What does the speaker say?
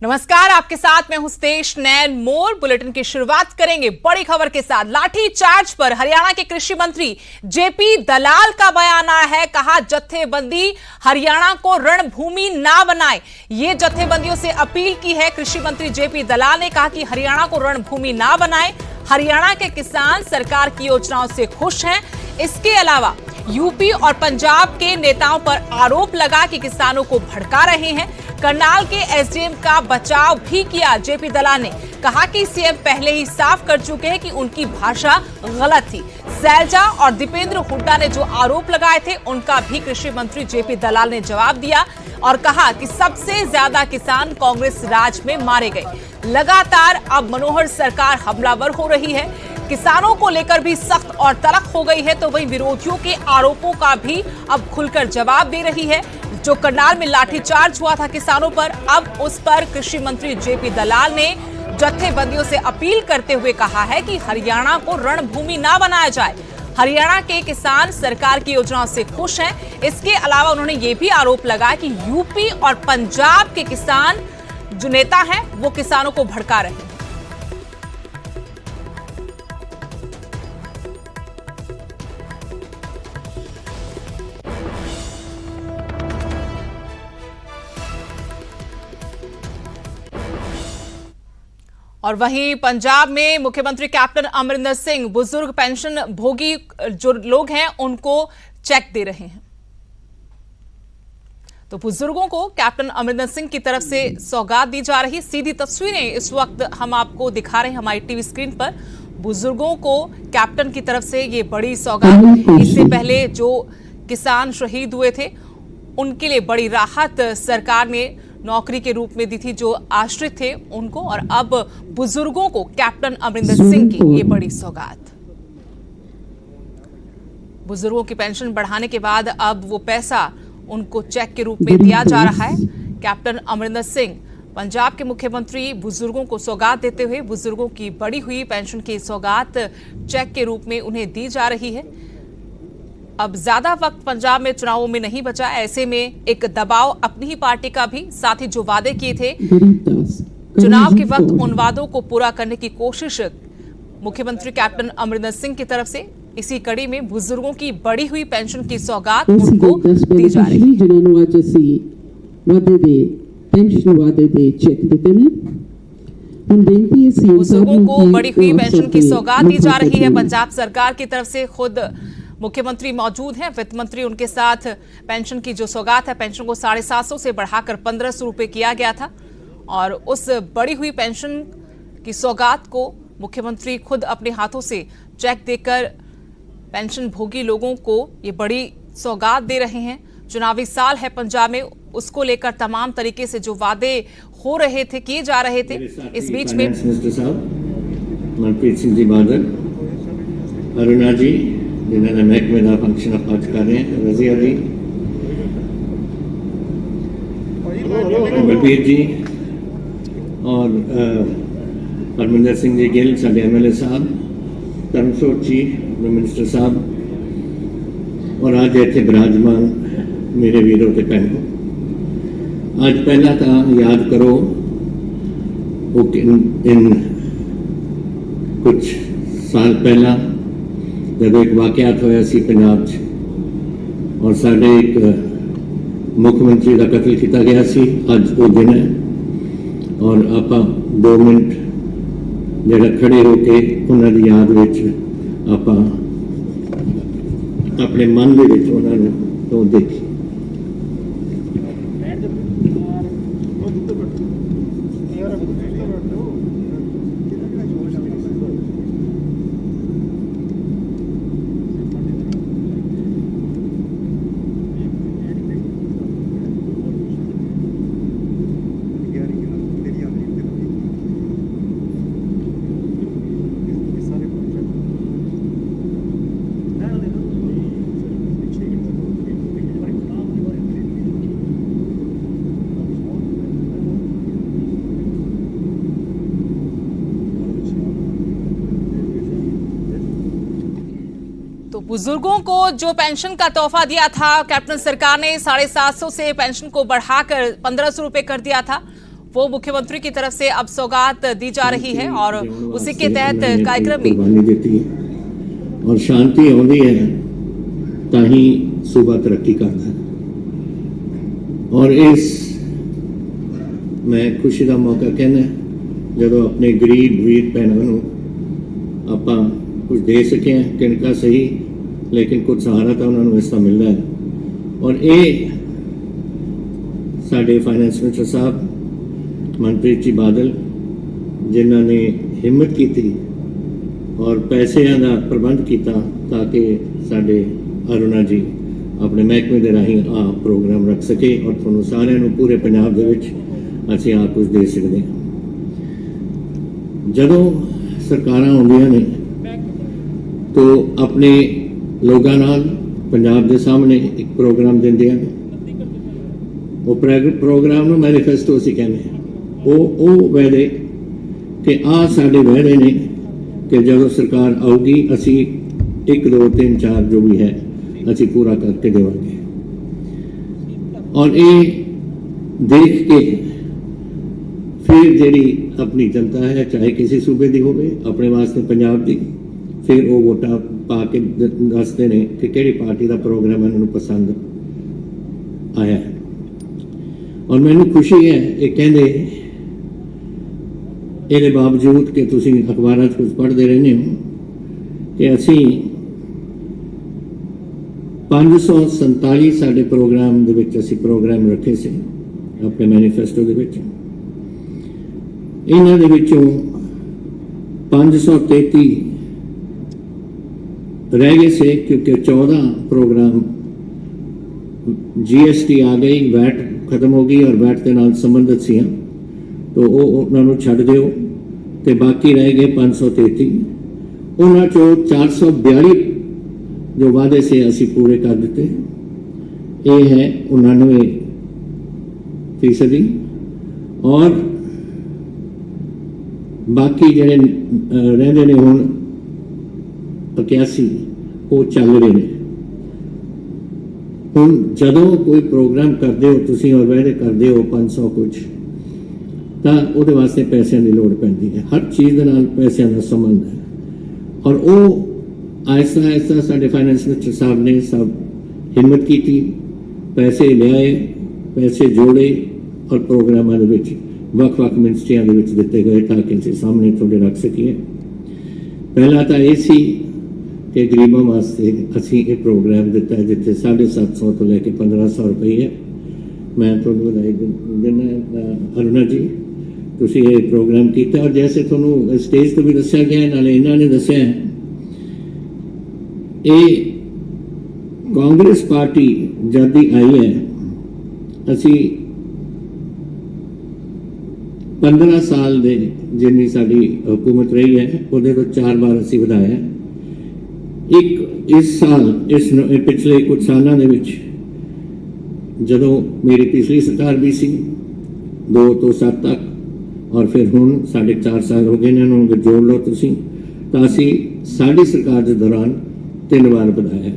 नमस्कार, आपके साथ मैं हूं स्तेश नैन मोर। बुलेटिन की शुरुआत करेंगे बड़ी खबर के साथ। लाठी चार्ज पर हरियाणा के कृषि मंत्री जेपी दलाल का बयान आया है। कहा, जत्थेबंदी हरियाणा को रणभूमि ना बनाए। ये जत्थेबंदियों से अपील की है कृषि मंत्री जेपी दलाल ने। कहा कि हरियाणा को रणभूमि ना बनाए। हरियाणा के किसान सरकार की योजनाओं से खुश हैं। इसके अलावा यूपी और पंजाब के नेताओं पर आरोप लगा कि किसानों को भड़का रहे हैं। करनाल के एसडीएम का बचाव भी किया जेपी दलाल ने। कहा कि सीएम पहले ही साफ कर चुके हैं कि उनकी भाषा गलत थी। सैलजा और दीपेंद्र हुड्डा ने जो आरोप लगाए थे उनका भी कृषि मंत्री जेपी दलाल ने जवाब दिया और कहा कि सबसे ज्यादा किसान कांग्रेस राज में मारे गए। लगातार अब मनोहर सरकार हमलावर हो रही है। किसानों को लेकर भी सख्त और तलख हो गई है, तो वहीं विरोधियों के आरोपों का भी अब खुलकर जवाब दे रही है। जो करनाल में लाठीचार्ज हुआ था किसानों पर, अब उस पर कृषि मंत्री जेपी दलाल ने जत्थेबंदियों से अपील करते हुए कहा है कि हरियाणा को रणभूमि ना बनाया जाए। हरियाणा के किसान सरकार की योजनाओं से खुश हैं। इसके अलावा उन्होंने ये भी आरोप लगाया कि यूपी और पंजाब के किसान जो नेता हैं वो किसानों को भड़का रहे हैं। और वहीं पंजाब में मुख्यमंत्री कैप्टन अमरिंदर सिंह बुजुर्ग पेंशन भोगी जो लोग हैं उनको चेक दे रहे हैं। तो बुजुर्गों को कैप्टन अमरिंदर सिंह की तरफ से सौगात दी जा रही। सीधी तस्वीरें इस वक्त हम आपको दिखा रहे हैं हमारी टीवी स्क्रीन पर। बुजुर्गों को कैप्टन की तरफ से ये बड़ी सौगात। इससे पहले जो किसान शहीद हुए थे उनके लिए बड़ी राहत सरकार ने नौकरी के रूप में दी थी जो आश्रित थे उनको, और अब बुजुर्गों को कैप्टन अमरिंदर सिंह की ये बड़ी सौगात। बुजुर्गों की पेंशन बढ़ाने के बाद अब वो पैसा उनको चेक के रूप में दिया जा रहा है। कैप्टन अमरिंदर सिंह पंजाब के मुख्यमंत्री बुजुर्गों को सौगात देते हुए बुजुर्गों की बढ़ी हुई पेंशन की सौगात चेक के रूप में उन्हें दी जा रही है। अब ज्यादा वक्त पंजाब में चुनावों में नहीं बचा। ऐसे में एक दबाव अपनी ही पार्टी का भी, साथ ही जो वादे किए थे चुनाव के वक्त उन वादों को पूरा करने की कोशिश मुख्यमंत्री कैप्टन अमरिंदर सिंह की तरफ से। इसी कड़ी में बुजुर्गों की बढ़ी हुई पेंशन की सौगात उनको दी जा रही है। बुजुर्गों को बढ़ी हुई पेंशन की सौगात दी जा रही है। पंजाब सरकार की तरफ से खुद मुख्यमंत्री मौजूद हैं, वित्त मंत्री उनके साथ। पेंशन की जो सौगात है, पेंशन को 750 से बढ़ाकर 1500 रुपए किया गया था और उस बढ़ी हुई पेंशन की सौगात को मुख्यमंत्री खुद अपने हाथों से चेक देकर पेंशन भोगी लोगों को ये बड़ी सौगात दे रहे हैं। चुनावी साल है पंजाब में, उसको लेकर तमाम तरीके से जो वादे हो रहे थे, किए जा रहे थे, इस बीच में मनप्रीत सिंह जी बादल, अरुणा जी जिन्होंने महकमे का फंक्शन आज कर रहे हैं, रजिया जी, बलबीर जी और परमिंदर सिंह जी गिल साढ़े MLA साहब, धर्मसोत जी मिनिस्टर साहब और आज इतने विराजमान मेरे वीरों के भैनों। आज पहला तो याद करो वो इन कुछ साल पहला जब एक वाकयात होया सी पंजाब च और साढ़े एक मुख्यमंत्री का कतल किया गया सी। अज वो दिन है और आप 2 मिनट जरा खड़े होके उन्होंने याद विच आप अपने मन के विच उन्होंने तो देखी। बुजुर्गों को जो पेंशन का तोहफा दिया था कैप्टन सरकार ने, 750 से पेंशन को बढ़ाकर 1500 रुपए कर दिया था। वो मुख्यमंत्री की तरफ से अब सौगात दी जा रही है और उसी के तहत कार्यक्रम में कुर्बानी देती है और शांति आती है ताही सूबा तरक्की करता है। और इस मैं खुशी का मौका कहना जो अपने गरीब वीर भैनों आप कुछ दे सके हैं किनका सही, लेकिन कुछ सहारा तो उन्होंने इसका मिलता है। और ये साडे फाइनेंस मिनिस्टर साहब मनप्रीत जी बादल जिन्होंने हिम्मत की थी और पैसों का प्रबंध किया ताकि साडे अरुणा जी अपने महकमे के राही आ प्रोग्राम रख सके और थोनों सारिਆਂ ਨੂੰ पूरे पंजाब ਦੇ ਵਿੱਚ ਅਸੀਂ आ कुछ दे सकते हैं। ਜਦੋਂ ਸਰਕਾਰਾਂ ਆਉਂਦੀਆਂ ਨੇ तो अपने लोगों नाल पंजाब के सामने एक प्रोग्राम देंदियां ने, वो प्रोग्राम ਨੂੰ मैनीफेस्टो ਅਸੀਂ ਕਹਿੰਦੇ हैं। वो वादे कि आ साडे वादे ने कि जब सरकार आऊगी असी 1 2 3 4 जो भी है असी पूरा करके देवांगे। और ये देख के फिर जी अपनी जनता है चाहे किसी सूबे की हो अपने वास्ते पंजाब की फिर वो वोटा पा के दसते हैं कि किहड़ी पार्टी का प्रोग्राम इन्होंने पसंद आया है। और मैनू खुशी है ये कहते ये बावजूद कि तुसी अखबारों कुछ पढ़ते रहने हो कि असी 547 साडे प्रोग्राम दे विच असी प्रोग्राम रखे से अपने मैनीफेस्टो दे विच। इन्हां दे विचों 533 रह गए से क्योंकि 14 प्रोग्राम GST आ गई, वैट खत्म हो गई और वैट के नाल संबंधित सी तो वो उन्होंने छड्ड दिओ ते बाकी रह गए 533। उन्हां चों 442 जो वादे से असी पूरे कर दिते, ये है 99%। और बाकी जिहड़े रहिंदे ने हुण 81 वो चल रहे हैं। हुण जदों कोई प्रोग्राम करते हो तुसीं और वादे करते हो 500 कुछ तो वो वास्ते पैसों की लड़ पैंदी है, हर चीज़ के नाल पैसों का संबंध है। और वो आहिस्ता आहिस्ता साडे फाइनेंस मिनिस्टर साहब ने सब हिम्मत की थी, पैसे लियाए, पैसे जोड़े और प्रोग्रामों के विच वख-वख मिनिस्ट्रियां दे विच दिते गए ताकि असीं सामने थोड़े रख सकीए। पहला तो ये सी कि गरीबों वास्ते असी ये प्रोग्राम दिता है जिथे 750 तो लैके 1500 रुपये है। मैं तुहानूं बधाई दिंदा अरुणा जी, तुसीं ये प्रोग्राम किया। और जैसे तुहानूं स्टेज तो भी दस्सिया गया नाले इन्हां ने दस्सिया ये कांग्रेस पार्टी जद दी आई है असी 15 साल दे जिन्नी साडी हुकूमत रही है उहदे तो 4 बार असी वधाया। एक इस साल इस पिछले कुछ सालों के विच जदों मेरी पिछली सरकार भी सी 2 तो 7 तक और फिर हुण 4.5 साल हो गए ने जोड़ लो तुसीं तो असी साडी सरकार के दौरान 3 बार वधाया।